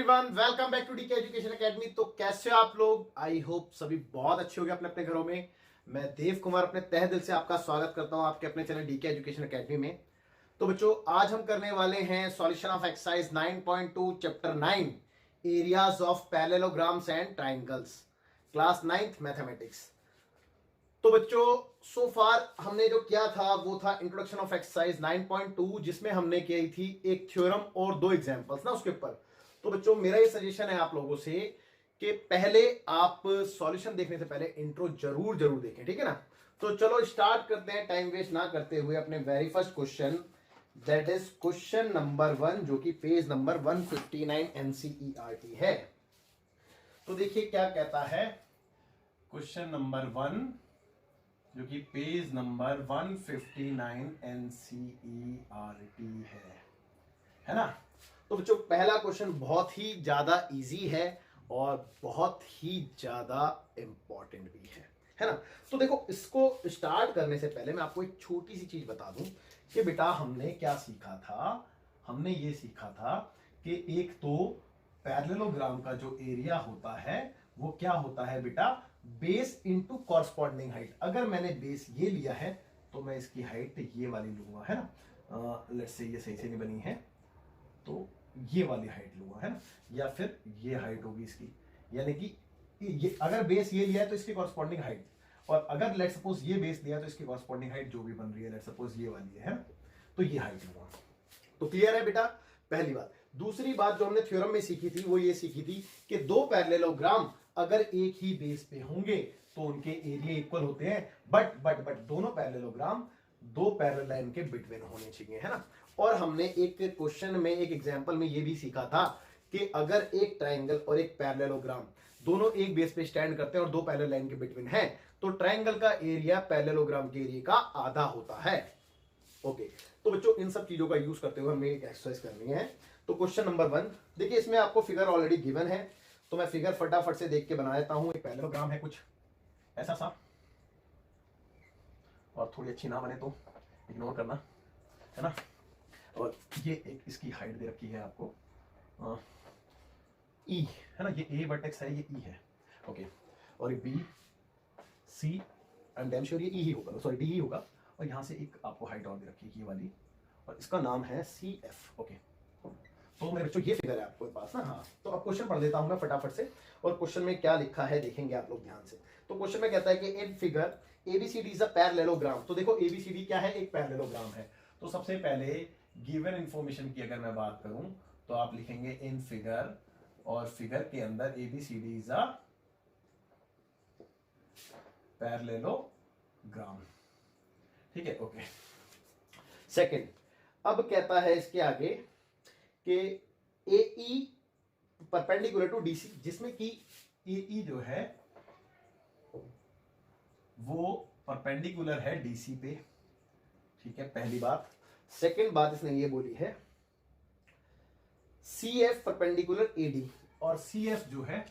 Everyone, welcome back to DK education academy. तो कैसे हो आप लोग? आई होप सभी बहुत अच्छे होंगे अपने अपने घरों में। मैं देव कुमार अपने तहे दिल से आपका स्वागत करता हूं आपके अपने चैनल डीके एजुकेशन एकेडमी में। तो बच्चों, आज हम करने वाले हैं solution of exercise 9.2 chapter 9 areas of parallelograms and triangles, class 9th mathematics. तो बच्चों, सो फार हमने जो किया था वो था इंट्रोडक्शन ऑफ एक्सरसाइज 9.2, जिसमें हमने की थी एक थ्योरम और दो एग्जांपल्स ना उसके ऊपर। तो बच्चों, मेरा ये सजेशन है आप लोगों से कि पहले आप सॉल्यूशन देखने से पहले इंट्रो जरूर जरूर देखें, ठीक है ना। तो चलो स्टार्ट करते हैं टाइम वेस्ट ना करते हुए अपने very first question, that is question number 1, जो कि पेज नंबर 159 एनसीईआरटी है। तो देखिए क्या कहता है क्वेश्चन नंबर 1, जो कि पेज नंबर 159 एनसीईआरटी है ना। तो बच्चों, पहला क्वेश्चन बहुत ही ज्यादा इजी है और बहुत ही ज्यादा इंपॉर्टेंट भी है ना। तो देखो, इसको स्टार्ट करने से पहले मैं आपको एक छोटी सी चीज बता दूं कि बेटा हमने क्या सीखा था। हमने ये सीखा था कि एक तो पैरेललोग्राम का जो एरिया होता है वो क्या होता है बेटा, बेस इंटू कॉरस्पॉन्डिंग हाइट। अगर मैंने बेस ये लिया है तो मैं इसकी हाइट ये वाली लूंगा, है ना। लेट्स से ये सही से नहीं बनी है तो ये वाली हाइट लूंगा, है ना, या फिर ये हाइट होगी इसकी। यानी कि ये अगर बेस ये लिया है तो इसकी कॉरस्पॉन्डिंग हाइट, और अगर लेट सपोज ये बेस लिया तो इसकी कॉरस्पॉन्डिंग हाइट जो भी बन रही है, लेट सपोज ये वाली है ना, तो ये हाइट लूंगा। तो क्लियर है बेटा, पहली बात। दूसरी बात जो हमने थ्योरम में सीखी थी वो ये सीखी थी कि दो पैरेललोग्राम अगर एक ही बेस पे होंगे तो उनके एरिया इक्वल होते हैं, बट दोनों पैरेललोग्राम दो पैरेलल लाइन के बिटवीन होने चाहिए, है ना। और हमने एक क्वेश्चन में, एक एग्जांपल में ये भी सीखा था कि अगर एक ट्रायंगल और एक पैरेललोग्राम दोनों एक बेस पे स्टैंड करते हैं और दो पैरेलल लाइन के बिटवीन है तो ट्रायंगल का एरिया पैरेललोग्राम के एरिया का आधा होता है। ओके, तो बच्चों इन सब चीजों का यूज करते हुए हमें एक एक्सरसाइज करनी है। तो क्वेश्चन नंबर 1 देखिए, इसमें आपको फिगर ऑलरेडी गिवन है तो मैं फिगर फटाफट से देख के बना देता हूं। एक पैरेललोग्राम है कुछ ऐसा सा, और थोड़ी अच्छी ना बने तो इग्नोर करना, है ना। और ये एक इसकी हाइट दे रखी है आपको ई, है ना। ये ए वर्टेक्स है, ये ई है, ओके। और ये B C, I am damn sure ये ई ही होगा, सॉरी डी ही होगा। और यहां से एक आपको हाइट और दे रखी है ये वाली, और इसका नाम है सी एफ, ओके। तो मेरे बच्चों ये फिगर है आपके पास ना। हाँ, तो अब क्वेश्चन पढ़ देता हूं मैं फटाफट से, और क्वेश्चन में क्या लिखा है देखेंगे आप लोग ध्यान से। तो क्वेश्चन में कहता है कि in figure ABCD is a parallelogram. तो देखो एबीसीडी क्या है, एक पैरेललोग्राम है। तो सबसे पहले गिवन इंफॉर्मेशन की अगर मैं बात करूं तो आप लिखेंगे इन फिगर, और फिगर के अंदर एबीसीडी इज अ पैरेललोग्राम, ठीक है, ओके। सेकंड, अब कहता है इसके आगे कि AE परपेंडिकुलर टू DC, जिसमें कि AE जो है वो परपेंडिकुलर है DC पे, ठीक है, पहली बात। सेकंड बात इसने ये बोली है CF परपेंडिकुलर AD, और CF जो है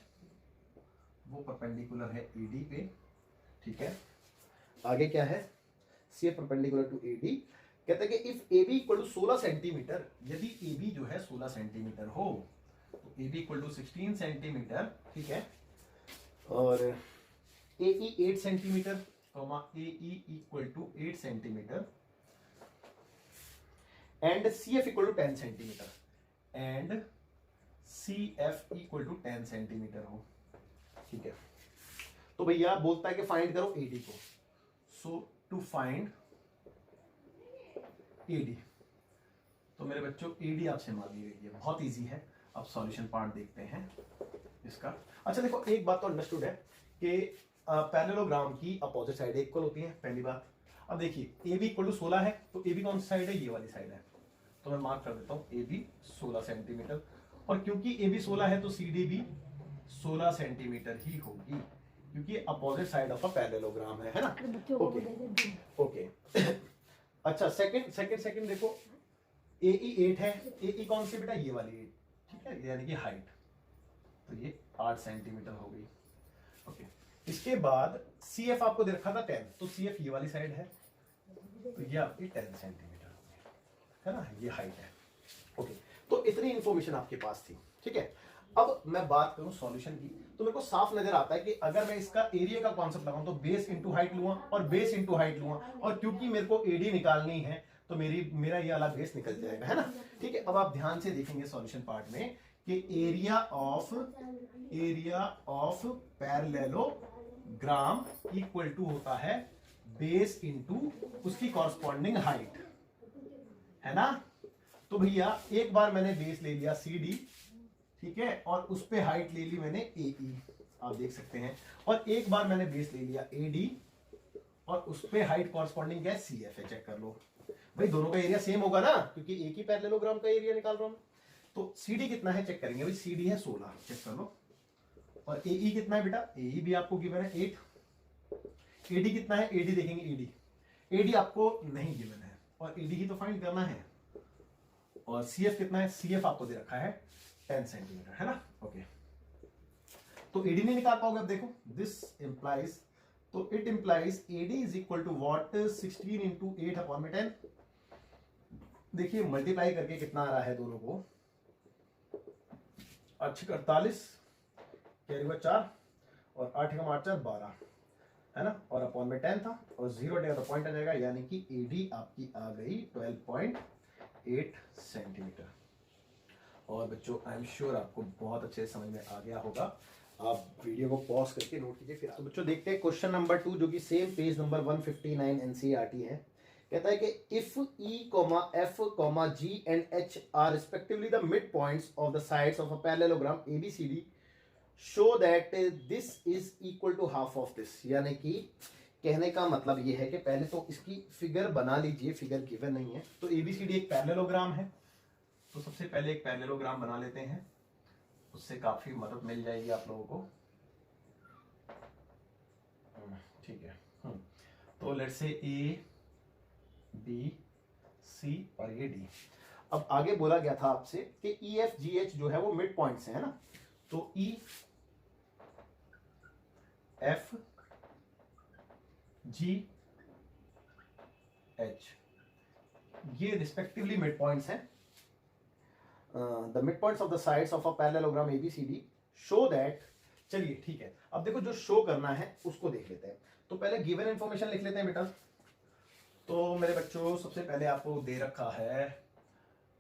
वो परपेंडिकुलर है AD पे, ठीक है। आगे क्या है, CF परपेंडिकुलर टू AD, कहते हैं कि if AB equal to 16 centimetre, यदि AB जो है 16 सेंटीमीटर हो तो AB इक्वल टू 16 सेंटीमीटर, ठीक है, और AE 8 centimetre, AE equal to 8 centimetre, and CF equal to 10 centimetre, and CF equal to 10 centimetre हो, ठीक है। तो भैया बोलता है कि फाइंड करो AD को। सो टू फाइंड AD, तो मेरे बच्चों AD आपसे मांगी गई है, बहुत इजी है। अब सॉल्यूशन पार्ट देखते हैं इसका। अच्छा देखो, एक बात तो अंडरस्टूड है कि पैरेललोग्राम की अपोजिट साइड इक्वल होती है, पहली बात। अब देखिए AB इक्वल टू 16 है तो AB कौन सी साइड है, ये वाली साइड है, तो मैं मार्क कर देता हूं AB 16 सेंटीमीटर, और क्योंकि AB 16 है तो CD भी 16 सेंटीमीटर ही होगी, क्योंकि opposite side of a parallelogram है ना। Okay okay. अच्छा, सेकंड देखो, AE 8 है, AE कौन सी बेटा, ये वाली 8, ठीक है, यानी कि हाइट, तो ये 8 सेंटीमीटर हो गई, ओके। इसके बाद CF आपको दे रखा था 10, तो CF ये वाली साइड है, तो ये आपकी 10 सेंटीमीटर हो गई, है ना, ये हाइट है, ओके। तो इतनी इंफॉर्मेशन आपके पास थी, ठीक है। अब मैं बात करूं सॉल्यूशन की, तो मेरे को साफ नजर आता है कि अगर मैं इसका एरिया का कॉन्सेप्ट लगाऊं तो बेस इंटू हाइट लूंगा और बेस इंटू हाइट लूंगा, और क्योंकि मेरे को एडी निकालनी है तो मेरा ये वाला बेस निकल जाएगा, है ना। ठीक है, अब आप ध्यान से देखेंगे सॉल्यूशन पार्ट में कि area of parallelogram equal to होता है बेस इंटू उसकी कॉरस्पॉन्डिंग हाइट, है ना। तो भैया एक बार मैंने बेस ले लिया CD, ठीक है, और उस पे हाइट ले ली मैंने AE, आप देख सकते हैं, और एक बार मैंने बेस ले लिया AD और उस पे हाइट कॉरस्पॉन्डिंग क्या है CF है। चेक कर लो भाई, दोनों का एरिया सेम होगा ना, क्योंकि एक ही पैरेललोग्राम का एरिया निकाल रहा हूं। तो CD कितना है चेक करेंगे भाई, CD है 16, चेक कर लो। और AE कितना है बेटा, AE भी आपको गिवन है 8। AD कितना है, AD देखेंगे, AD आपको नहीं गिवन है और AD ही तो फाइंड करना है। और CF कितना है, CF आपको दे रखा है 10 सेंटीमीटर, है ना। ओके, तो AD नहीं निकाल पाओगे। अब देखो दिस इंप्लाइज, तो it implies AD is equal to what, 16 into 8 upon में 10। देखिए मल्टीप्लाई करके कितना आ रहा है दोनों को, 48 कैरी हुआ 4 और 8 का 8 4 12, है ना, और अपॉन में 10 था और 0 डे तो पॉइंट आ जाएगा, यानी कि AD आपकी आ गई 12.8 सेंटीमीटर। और बच्चों आई एम श्योर आपको बहुत अच्छे से समझ में आ गया होगा। आप वीडियो को पॉज करके नोट कीजिए फिर। तो बच्चों देखते हैं क्वेश्चन नंबर 2, जो कि सेम पेज नंबर 159 NCERT है। कहता है कि if E, F, G and H are respectively the midpoints of the sides of a parallelogram ABCD, show that this is equal to half of this। यानी कि कहने का मतलब ये है कि पहले तो इसकी फिगर बना लीजिए, फिगर गिवन नहीं है। तो ABCD एक पैरेललोग्राम है, तो सबसे पहले एक पैरेललोग्राम बना लेते हैं, उससे काफी मदद मिल जाएगी आप लोगों को। ठीक है, तो let's say A, B, C और ये D। अब आगे बोला गया था आपसे कि EF GH जो है वो मिड पॉइंट्स है ना, तो E F G H ये रिस्पेक्टिवली मिड पॉइंट्स हैं। The mid points of the sides of a parallelogram ABCD show that. चलिए ठीक है, अब देखो जो शो करना है उसको देख लेते हैं। तो पहले गिवन इंफॉर्मेशन लिख लेते हैं बेटा। तो मेरे बच्चों सबसे पहले आपको दे रखा है,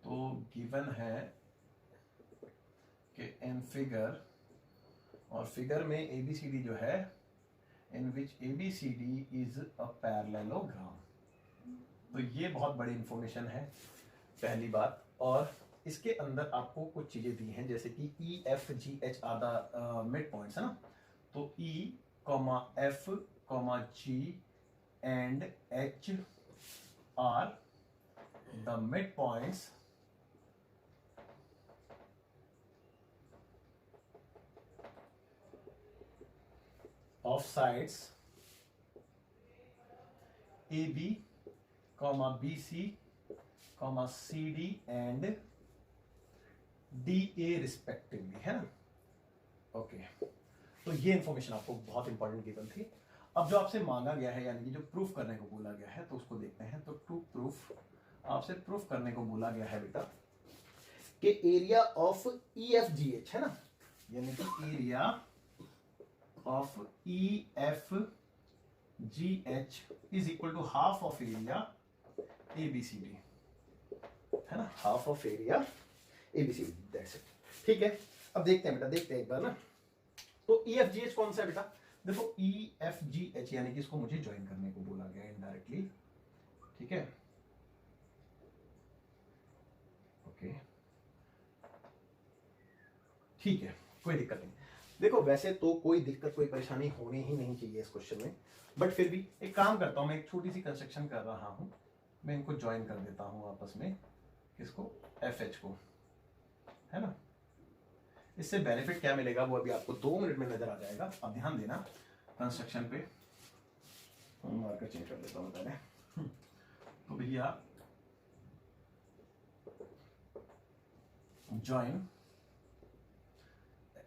तो गिवन है कि इन फिगर, और फिगर में ABCD जो है, इन विच ABCD इज अ पैरेललोग्राम। तो ये बहुत बड़ी इंफॉर्मेशन है पहली बात। और इसके अंदर आपको कुछ चीजें दी हैं, जैसे कि EFGH are the mid points, है ना। तो E, F, G and H are the mid points of sides AB, BC, CD and DA respectively, है ना। ओके, तो ये इंफॉर्मेशन आपको बहुत इंपॉर्टेंट गिवन थी। अब जो आपसे मांगा गया है, यानी कि जो प्रूफ करने को बोला गया है, तो उसको देखते हैं। तो टू प्रूफ, आपसे प्रूफ करने को बोला गया है बेटा कि एरिया ऑफ EFGH, है ना, यानी कि area of EFGH is equal to half of area ABCD, है ना, half of area ABCD, that's it। ठीक है, अब देखते हैं बेटा, देखते हैं एक बार ना। तो EFGH कौन सा है बेटा, देखो EFGH यानी कि इसको मुझे ज्वाइन करने को बोला गया इनडायरेक्टली, ठीक है। ओके ठीक है, कोई दिक्कत नहीं। देखो वैसे तो कोई दिक्कत, कोई परेशानी होनी ही नहीं चाहिए इस क्वेश्चन में, बट फिर भी एक काम करता हूं, मैं एक छोटी सी कंस्ट्रक्शन कर रहा हूं, मैं इनको ज्वाइन कर देता हूं आपस में, किसको, FH को, है ना। इससे बेनिफिट क्या मिलेगा वो अभी आपको 2 मिनट में नजर आ जाएगा। अब ध्यान देना कंस्ट्रक्शन पे, मार्कर चेंज कर देता हूं पहले। तो भैया ज्वाइन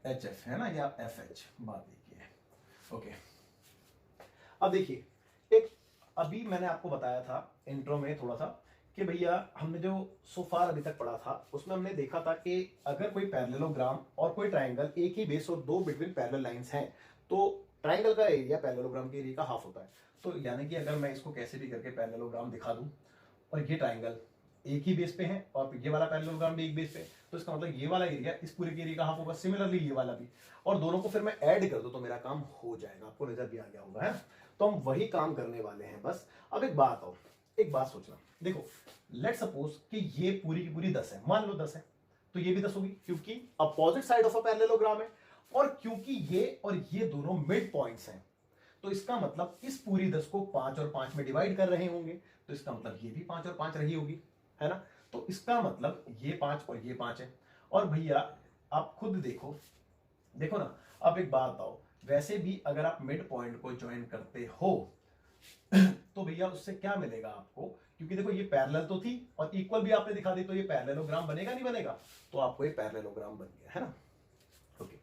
HF, है ना, या FH, बात देखिए। ओके, अब देखिए, एक अभी मैंने आपको बताया था इंट्रो में थोड़ा सा कि भैया हमने जो सोफार अभी तक पढ़ा था उसमें हमने देखा था कि अगर कोई पैरेललोग्राम और कोई ट्राइंगल एक ही बेस और दो बिटवीन पैरेलल लाइंस हैं तो ट्राइंगल का एरिया पैरेललोग्राम के एरिया का हाफ होता है। तो यानी कि अगर मैं इसको कैसे भी करके पैरेललोग्राम दिखा दूं और ये ट्राइंगल एक ही बेस पे है और ये वाला पैरेललोग्राम भी एक बेस पे, तो इसका मतलब ये वाला एरिया इस पूरे के एरिया का हाफ होगा, सिमिलरली ये वाला भी, और दोनों को फिर मैं ऐड कर दूं तो मेरा काम हो जाएगा। आपको नजर भी आ गया होगा, है। तो हम वही काम करने वाले हैं बस। अब एक बात सोचना, देखो लेट सपोज कि ये पूरी की पूरी 10 है, मान लो 10 है, तो ये भी 10 होगी क्योंकि opposite side of a parallelogram है, और क्योंकि ये और ये दोनों मिड पॉइंट्स हैं तो इसका मतलब इस पूरी 10 को 5 और 5 में डिवाइड कर रहे होंगे, तो इसका मतलब ये भी 5 और 5 रही होगी, है ना। तो इसका मतलब ये 5 और ये 5 है। और भैया आप खुद देखो ना, अब एक बात बताओ, वैसे भी अगर आप मिड पॉइंट को ज्वाइन करते हो तो भैया उससे क्या मिलेगा आपको, क्योंकि देखो ये पैरेलल तो थी और इक्वल भी आपने दिखा दी, तो ये पैरेललोग्राम बनेगा नहीं बनेगा, तो आपको ये पैरेललोग्राम बन गया, है ना। ओके,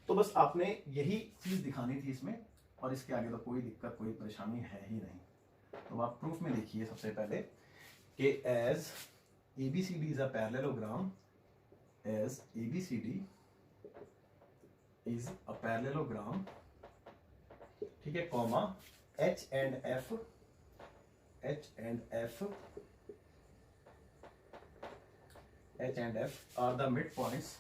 तो बस आपने यही चीज दिखानी थी इसमें, और इसके आगे तो कोई दिक्कत कोई परेशानी है ही नहीं। तो आप प्रूफ में देखिए सबसे पहले कि as ABCD is a parallelogram, as ABCD is a parallelogram, ठीक है, comma H and F are the midpoints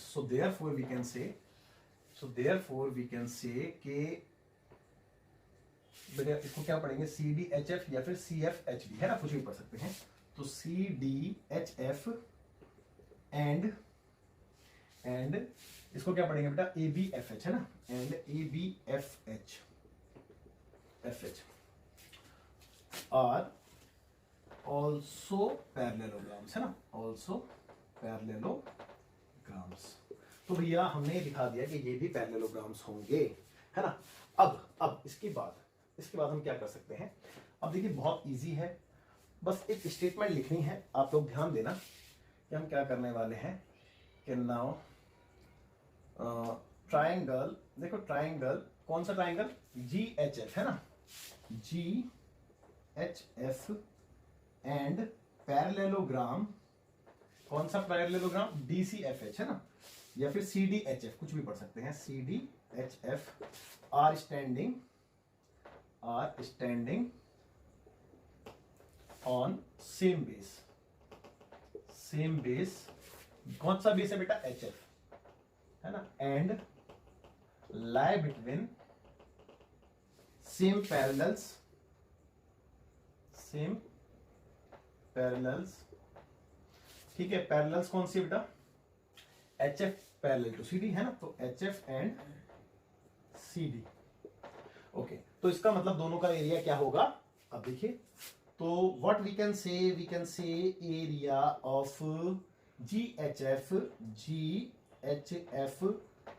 so therefore we can say कि बेटा इसको क्या पढ़ेंगे, CDHF या फिर CFHD, है ना, कुछ भी पढ़ सकते हैं। तो CDHF एंड इसको क्या पढ़ेंगे बेटा, ABFH, है ना, and ABFH are also parallelograms, है ना, ऑल्सो पैरेललोग्राम्स। तो भैया हमने दिखा दिया कि ये भी पैरेललोग्राम्स होंगे, है ना। अब इसके बाद हम क्या कर सकते हैं, अब देखिए बहुत इजी है, बस एक स्टेटमेंट लिखनी है, आप लोग ध्यान देना कि हम क्या करने वाले हैं कि नाउ ट्राइंगल, देखो ट्राइंगल, कौन सा ट्राइंगल, GHF, है ना, GHF एंड पैरेललोग्राम, कौन सा पैरेललोग्राम, DCFH, है ना, या फिर CDHF, कुछ भी पढ़ सकते हैं, CDHF are standing on same base, कौन सा बेस है बेटा, HF, है ना, and lie between same parallels, ठीक है। पैरेलल्स कौन सी बेटा, HF पैरेलल टू CD, है ना, तो HF एंड CD। ओके, तो इसका मतलब दोनों का एरिया क्या होगा, अब देखिए, तो what we can say area of GHF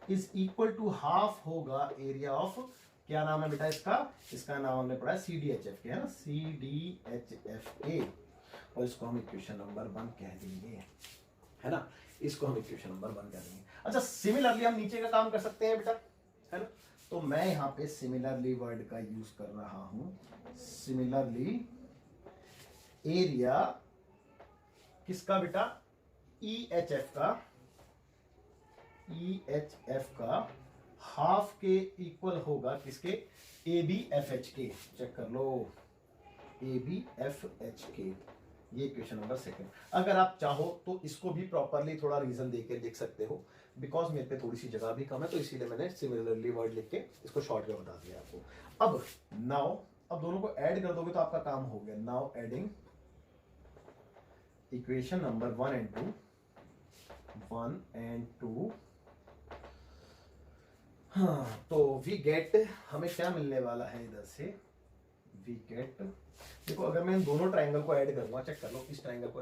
is equal to half होगा एरिया ऑफ, क्या नाम है बेटा इसका नाम हमने पढ़ा है CDHF के, है ना, CDHF के, और इसको हम इक्वेशन नंबर 1 कह देंगे, है ना, इसको हम इक्वेशन नंबर 1 कह देंगे। अच्छा, सिमिलरली हम नीचे का काम कर सकते हैं बेटा, है ना, तो मैं यहां पे सिमिलरली वर्ड का यूज कर रहा हूं, सिमिलरली एरिया किसका बेटा, EHF का हाफ के इक्वल होगा किसके, ABFH के, चेक कर लो, ABFH के, ये क्वेश्चन नंबर 2। अगर आप चाहो तो इसको भी प्रॉपरली थोड़ा रीजन देके लिख सकते हो, बिकॉज मेरे पे थोड़ी सी जगह भी कम है, तो इसीलिए मैंने सिमिलरली वर्ड लिख के इसको शॉर्ट में बता दिया आपको। अब दोनों को ऐड कर दोगे तो आपका काम हो गया। Now adding equation number 1 and 2, हाँ, तो वी गेट, हमें क्या मिलने वाला है इधर से, वी गेट, देखो अगर मैं इन दोनों ट्राइंगल को ऐड करूंगा, चेक कर लो, इस ट्राइंगल को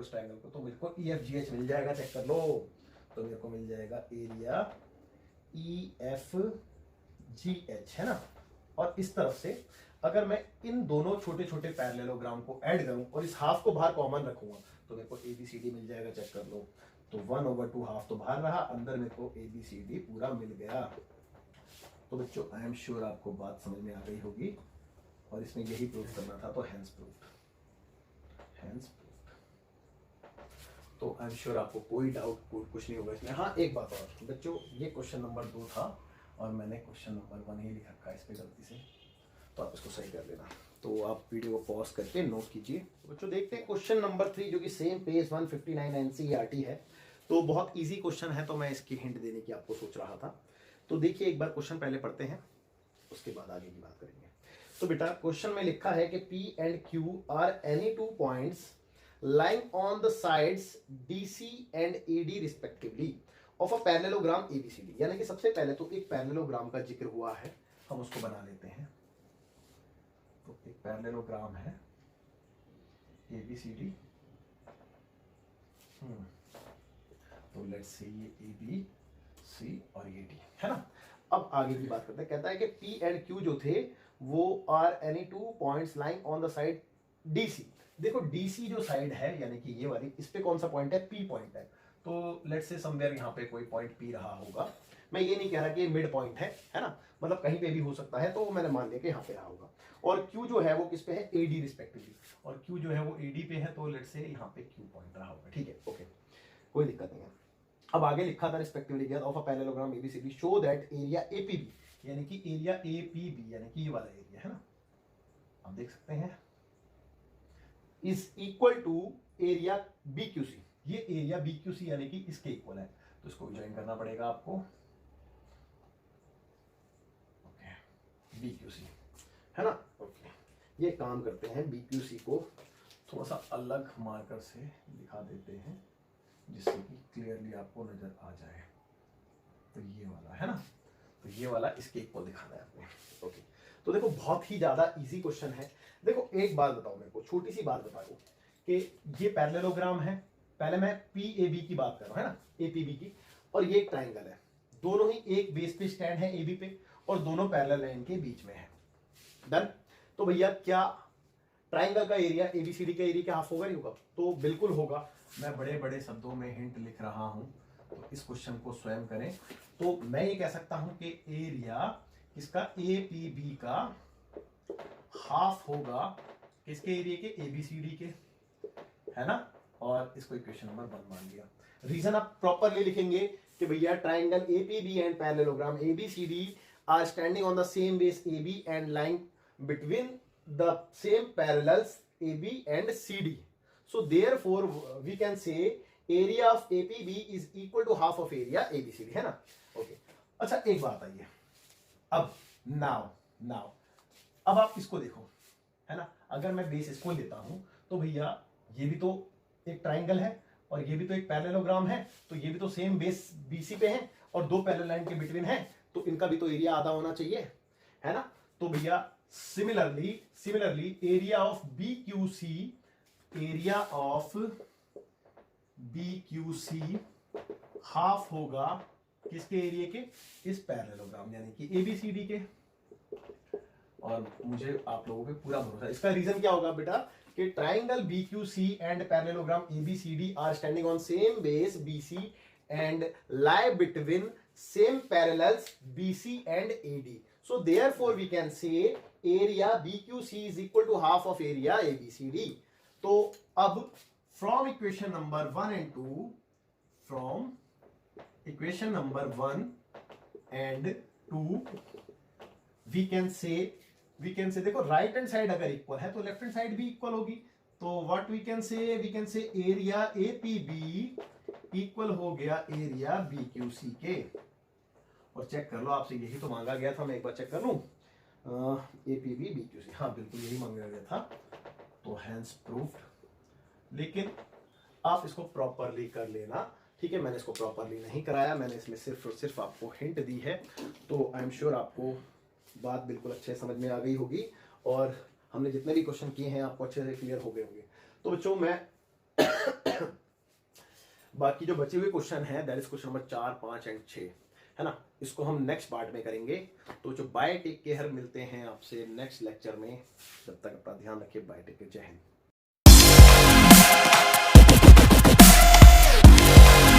तो मेरे को EFGH मिल जाएगा, चेक कर लो, तो मेरे को मिल जाएगा एरिया EFGH, है ना। और इस तरफ से अगर मैं इन दोनों छोटे छोटे पैरेललोग्राम को ऐड करूं और इस हाफ को बाहर कॉमन रखूंगा तो मेरे को ABCD मिल जाएगा, चेक कर लो, तो 1/2 हाफ तो बाहर रहा, अंदर मेरे को ABCD पूरा मिल गया। तो बच्चों आई एम श्योर आपको बात समझ में आ गई होगी और इसमें यही प्रूफ करना था, तो हैंस प्रूफ। तो आई एम श्योर आपको कोई डाउट कुछ नहीं होगा इसमें। हाँ एक बात और बच्चों, ये क्वेश्चन नंबर 2 था और मैंने क्वेश्चन नंबर 1 ही लिख रखा है इस पे गलती से, तो आप इसको सही कर लेना। तो आप वीडियो को पॉज करके नोट कीजिए। बच्चों देखते हैं क्वेश्चन नंबर 3 जो कि सेम पेज 159 एनसीईआरटी है। तो बहुत इजी क्वेश्चन है, तो मैं इसकी हिंट देने की आपको सोच रहा था। तो देखिए एक बार क्वेश्चन पहले पढ़ते हैं, उसके बाद आगे की बात करेंगे। तो बेटा क्वेश्चन में लिखा है कि P and Q are any 2 points lying on the sides DC and AD respectively of a parallelogram ABCD। यानी कि सबसे पहले तो एक पैरेललोग्राम का जिक्र हुआ है, हम उसको बना लेते हैं। तो एक पैरेललोग्राम है ABCD, तो लेट्स से ये ABC और ये D है ना। अब आगे की बात करते हैं। कहता है कि P and Q जो थे वो are any 2 points lying on the side DC। देखो DC जो साइड है यानी कि ये वाली, इस पे कौन सा पॉइंट है, P पॉइंट है। तो लेट्स से समवेयर यहाँ पे कोई पॉइंट P रहा होगा। मैं ये नहीं कह रहा कि मिड पॉइंट है ना, मतलब कहीं पे भी हो सकता है, तो मैंने मान लिया कि यहाँ पे रहा होगा। और Q जो है वो किस पे है, AD रिस्पेक्टिवली, और Q जो है वो AD पे है, तो लेट्स से यहाँ पे Q पॉइंट रहा होगा। ठीक है, ओके, कोई दिक्कत नहीं है। अब आगे लिखा था respectively gear of a parallelogram ABCD show that area APB, यानी कि एरिया APB यानी कि ये वाला एरिया है ना, आप देख सकते हैं, is equal to area BQC। ये एरिया BQC यानी कि इसके इक्वल है, तो इसको ज्वाइन करना पड़ेगा आपको। ओके, BQC है ना। ओके, ये काम करते हैं, BQC को थोड़ा सा अलग मार्कर से दिखा देते हैं जिससे कि क्लियरली आपको नजर आ जाए। तो ये वाला है ना, तो ये वाला इसके इक्वल दिखाना है आपने। ओके, तो देखो बहुत ही ज्यादा इजी क्वेश्चन है। देखो एक बात बताओ मेरे को, छोटी सी बात बताओ कि ये पैरेललोग्राम है, पहले मैं PAB की बात कर रहा हूं है ना, APB की, और ये एक ट्राइंगल है, दोनों ही एक बेस पे स्टैंड है AB पे, और दोनों पैरेलल लाइन के बीच में है। डन। तो भैया क्या ट्राइंगल का एरिया ABCD का एरिया क्या हाफ होगा, नहीं होगा? तो बिल्कुल होगा। मैं बड़े बड़े शब्दों में हिंट लिख रहा हूं, तो इस क्वेश्चन को स्वयं करें। तो मैं ये कह सकता हूं कि एरिया इसका APB का हाफ होगा किसके एरिया के, ABCD के, है ना। और इसको इक्वेशन नंबर 1 मान लिया। रीजन आप प्रॉपरली लिखेंगे कि भैया triangle APB and parallelogram ABCD are standing on the same base AB and line between the same parallels AB and CD. So therefore we can say area of APB is equal to half of area ABCD, है ना। Okay, अच्छा एक बात आइए, अब now अब आप इसको देखो, है ना। अगर मैं बेस इसको लेता हूं तो भैया ये भी तो एक ट्राइंगल है और ये भी तो एक पैरेललोग्राम है, तो ये भी तो सेम बेस BC पे है और दो पैरेलल लाइन के बिटवीन है, तो इनका भी तो एरिया आधा होना चाहिए, है ना। तो भैया similarly area of BQC half होगा किसके एरिया के, इस पैरेललोग्राम यानी कि ABCD के। और मुझे आप लोगों पे पूरा भरोसा है। इसका रीजन क्या होगा बेटा कि triangle BQC and parallelogram ABCD are standing on same base BC and lie between same parallels BC and AD। So therefore we can say area BQC is equal to half of area ABCD. तो अब from equation number 1 and 2, from equation number 1 and 2 we can say देखो right hand side अगर equal है तो left hand side भी equal होगी। तो what we can say area APB equal हो गया एरिया BQC के। और चेक कर लो, आपसे यही तो मांगा गया था, मैं एक बार चेक कर लूं, APB BQC, हाँ बिल्कुल यही मांगा गया था, तो हैंस प्रूफ्ड। लेकिन आप इसको प्रॉपरली कर लेना, ठीक है। मैंने इसको प्रॉपरली नहीं कराया, मैंने इसमें सिर्फ आपको हिंट दी है। तो आई एम श्योर आपको बात बिल्कुल अच्छे समझ में आ गई होगी और हमने जितने भी क्वेश्चन किए हैं आपको अच्छे से क्लियर हो गए होंगे। तो बच्चों मैं बाकी जो बचे हुए क्वेश्चन हैं that is question number 4, 5 and 6, है ना, इसको हम नेक्स्ट पार्ट में करेंगे। तो जो बाय टेक केयर, मिलते हैं आपसे नेक्स्ट लेक्चर में, जब तक अपना ध्यान रखिए, बाय टेक केयर, जय हिंद।